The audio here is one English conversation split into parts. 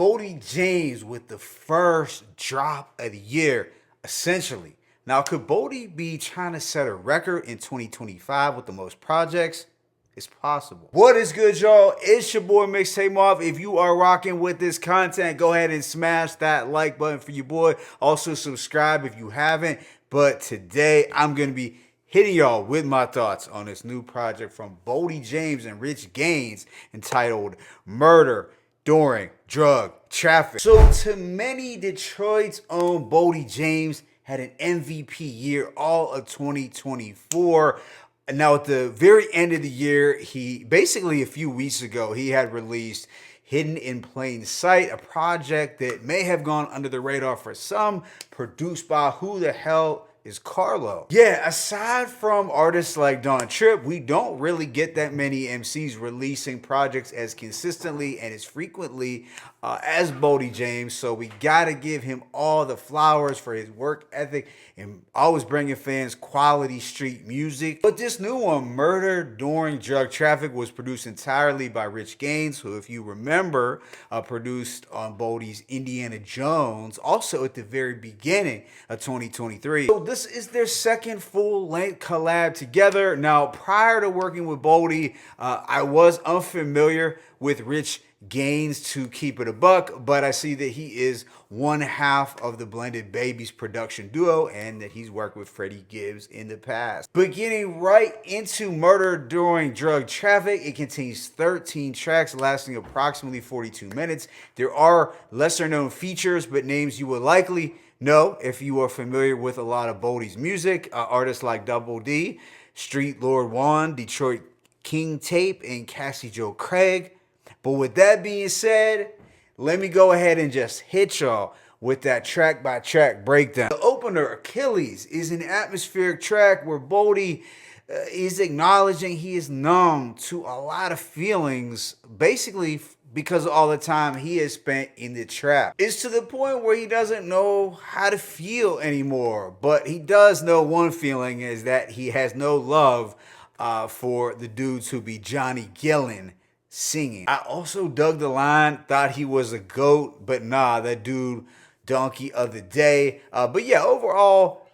Boldy James with the first drop of the year, essentially. Now, could Boldy be trying to set a record in 2025 with the most projects? It's possible. What is good, y'all? It's your boy Mixtape Moth. If you are rocking with this content, go ahead and smash that like button for your boy. Also, subscribe if you haven't. But today, I'm going to be hitting y'all with my thoughts on this new project from Boldy James and RichGains entitled Murder During Drug Traffic. So to many, Detroit's own Boldy James had an MVP year all of 2024. Now at the very end of the year, he basically a few weeks ago, he had released Hidden in Plain Sight, a project that may have gone under the radar for some, produced by who the hell is Carlo. Yeah, aside from artists like Don Tripp, we don't really get that many MCs releasing projects as consistently and as frequently as Boldy James, so we gotta give him all the flowers for his work ethic and always bringing fans quality street music. But this new one, Murder During Drug Traffic, was produced entirely by RichGains, who, if you remember, produced on Boldy's Indiana Jones, also at the very beginning of 2023. So this is their second full-length collab together. Now, prior to working with Boldy, I was unfamiliar with RichGains, to keep it a buck, but I see that he is one half of the Blended Babies production duo and that he's worked with Freddie Gibbs in the past. But getting right into Murder During Drug Traffic, it contains 13 tracks lasting approximately 42 minutes. There are lesser known features, but names you will likely know if you are familiar with a lot of Boldy's music. Artists like Double D, Street Lord Juan, Detroit King Tape, and Cassie Joe Craig. But with that being said, let me go ahead and just hit y'all with that track by track breakdown. The opener, Achilles, is an atmospheric track where Boldy is acknowledging he is numb to a lot of feelings, basically because of all the time he has spent in the trap. It's to the point where he doesn't know how to feel anymore, but he does know one feeling, is that he has no love for the dudes who be Johnny Gillen singing. I also dug the line, thought he was a goat, but nah, that dude, donkey of the day. But yeah, overall,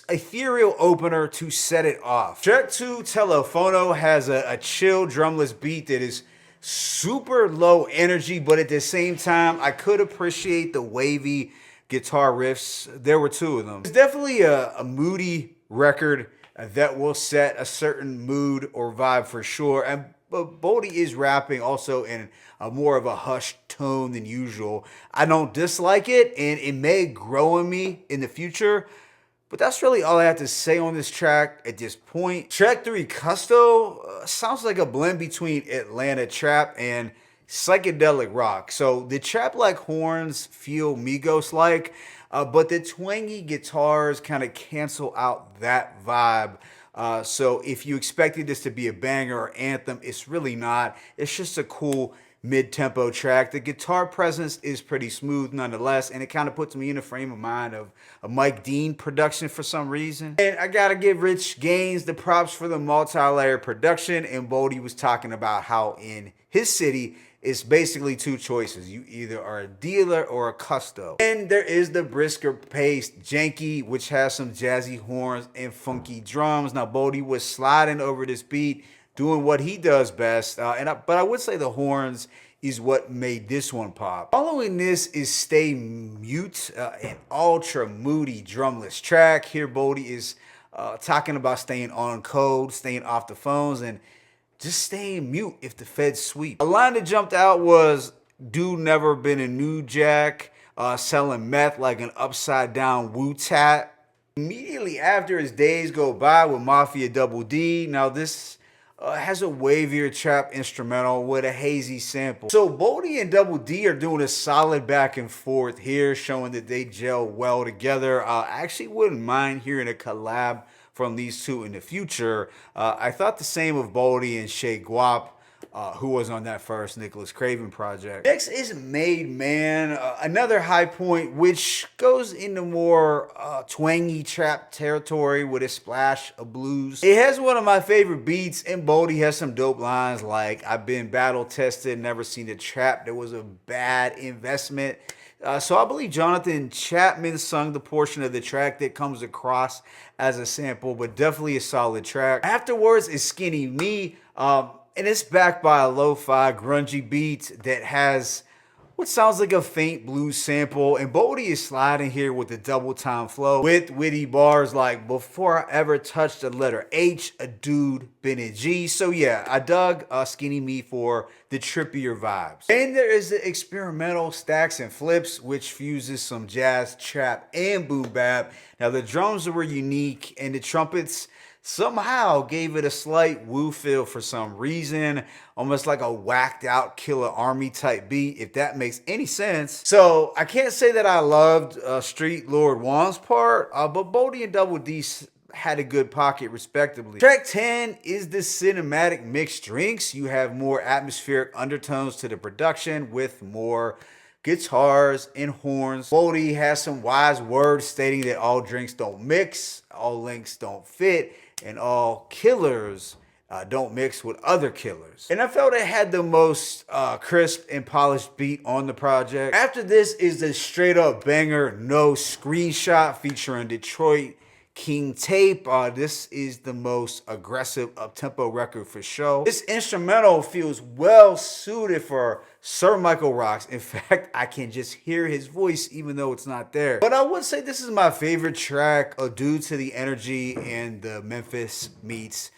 ethereal opener to set it off. Track 2, Telefono, has a chill drumless beat that is super low energy, but at the same time, I could appreciate the wavy guitar riffs. There were two of them. It's definitely a moody record that will set a certain mood or vibe for sure. But Boldy is rapping also in a more of a hushed tone than usual. I don't dislike it, and it may grow on me in the future. But that's really all I have to say on this track at this point. Track 3, Custo, sounds like a blend between Atlanta trap and psychedelic rock. So the trap-like horns feel Migos-like, but the twangy guitars kind of cancel out that vibe. So if you expected this to be a banger or anthem, it's really not. It's just a cool mid-tempo track. The guitar presence is pretty smooth nonetheless, and it kind of puts me in the frame of mind of a Mike Dean production for some reason. And I gotta give RichGains the props for the multi-layer production, and Boldy was talking about how in his city, it's basically two choices. You either are a dealer or a custo. And there is the brisker paced janky, which has some jazzy horns and funky drums. Now, Boldy was sliding over this beat, doing what he does best. But I would say the horns is what made this one pop. Following this is Stay Mute, an ultra moody drumless track. Here, Boldy is talking about staying on code, staying off the phones, and just staying mute if the feds sweep. A line that jumped out was, "Dude never been a new jack, selling meth like an upside down Wu-Tat." Immediately after his Days Go By with Mafia Double D. Now this has a wavier trap instrumental with a hazy sample. So Boldy and Double D are doing a solid back and forth here, showing that they gel well together. I actually wouldn't mind hearing a collab from these two in the future. I thought the same of Boldy and Shay Guap. who was on that first Nicholas Craven project. Next is Made Man, another high point, which goes into more twangy trap territory with a splash of blues. It has one of my favorite beats, and Boldy has some dope lines like, "I've been battle tested, never seen a trap that was a bad investment." So I believe Jonathan Chapman sung the portion of the track that comes across as a sample, but definitely a solid track. Afterwards is Skinny Me, and it's backed by a lo-fi grungy beat that has what sounds like a faint blues sample, and Boldy is sliding here with the double time flow with witty bars like, "Before I ever touched the letter H, a dude been a G." So yeah, I dug Skinny Me for the trippier vibes. And there is the experimental Stacks and Flips, which fuses some jazz, trap, and boom bap. Now the drums were unique, and the trumpets somehow gave it a slight woo feel for some reason, almost like a whacked out Killer Army type beat, if that makes any sense. So I can't say that I loved Street Lord Juan's part, but Boldy and Double D had a good pocket respectively. Track 10 is the cinematic mixed drinks. You have more atmospheric undertones to the production with more guitars and horns. Boldy has some wise words stating that all drinks don't mix, all links don't fit, and all killers don't mix with other killers. And I felt it had the most crisp and polished beat on the project. After this is the straight up banger No Screenshot featuring Detroit King Tape. This is the most aggressive up-tempo record for sure. This instrumental feels well suited for Sir Michael Rocks. In fact, I can just hear his voice even though it's not there. But I would say this is my favorite track due to the energy and the Memphis meets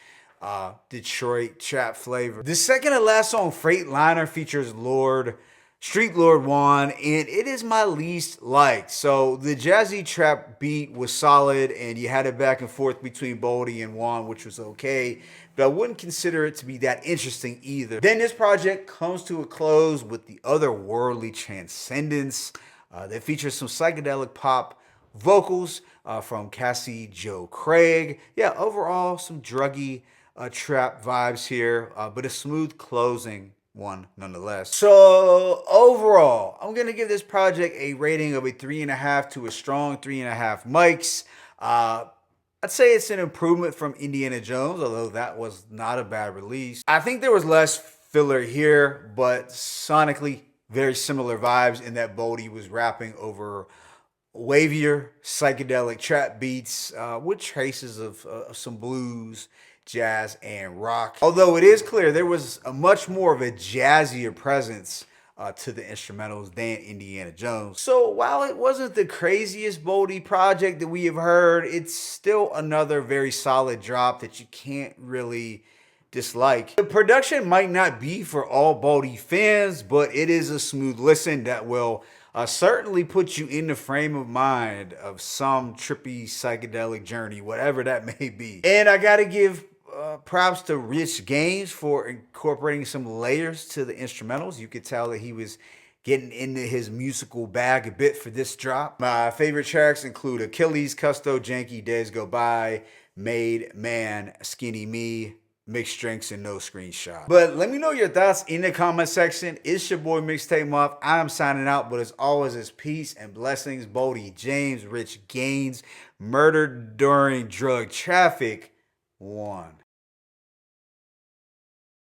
Detroit trap flavor. The second and last song, Freightliner, features Street Lord Juan, and it is my least liked. So the jazzy trap beat was solid, and you had it back and forth between Boldy and Juan, which was okay, but I wouldn't consider it to be that interesting either. Then this project comes to a close with the otherworldly Transcendence that features some psychedelic pop vocals from Cassie Joe Craig. Yeah, overall some druggy trap vibes here, but a smooth closing one nonetheless. So overall, I'm gonna give this project a rating of a 3.5 to a strong 3.5 mics. I'd say it's an improvement from Indiana Jones, although that was not a bad release. I think there was less filler here, but sonically very similar vibes in that Boldy was rapping over wavier psychedelic trap beats with traces of some blues, jazz, and rock. Although it is clear there was a much more of a jazzier presence to the instrumentals than Indiana Jones. So while it wasn't the craziest Boldy project that we have heard, it's still another very solid drop that you can't really dislike. The production might not be for all Boldy fans, but it is a smooth listen that will certainly put you in the frame of mind of some trippy psychedelic journey, whatever that may be. And I gotta give props to RichGains for incorporating some layers to the instrumentals. You could tell that he was getting into his musical bag a bit for this drop. My favorite tracks include Achilles, Custo, Janky, Days Go By, Made Man, Skinny Me, Mixed Drinks, and No Screenshot. But let me know your thoughts in the comment section. It's your boy Mixtape Muff. I'm signing out, but as always, it's peace and blessings. Boldy James, RichGains, Murdered During Drug Traffic 1.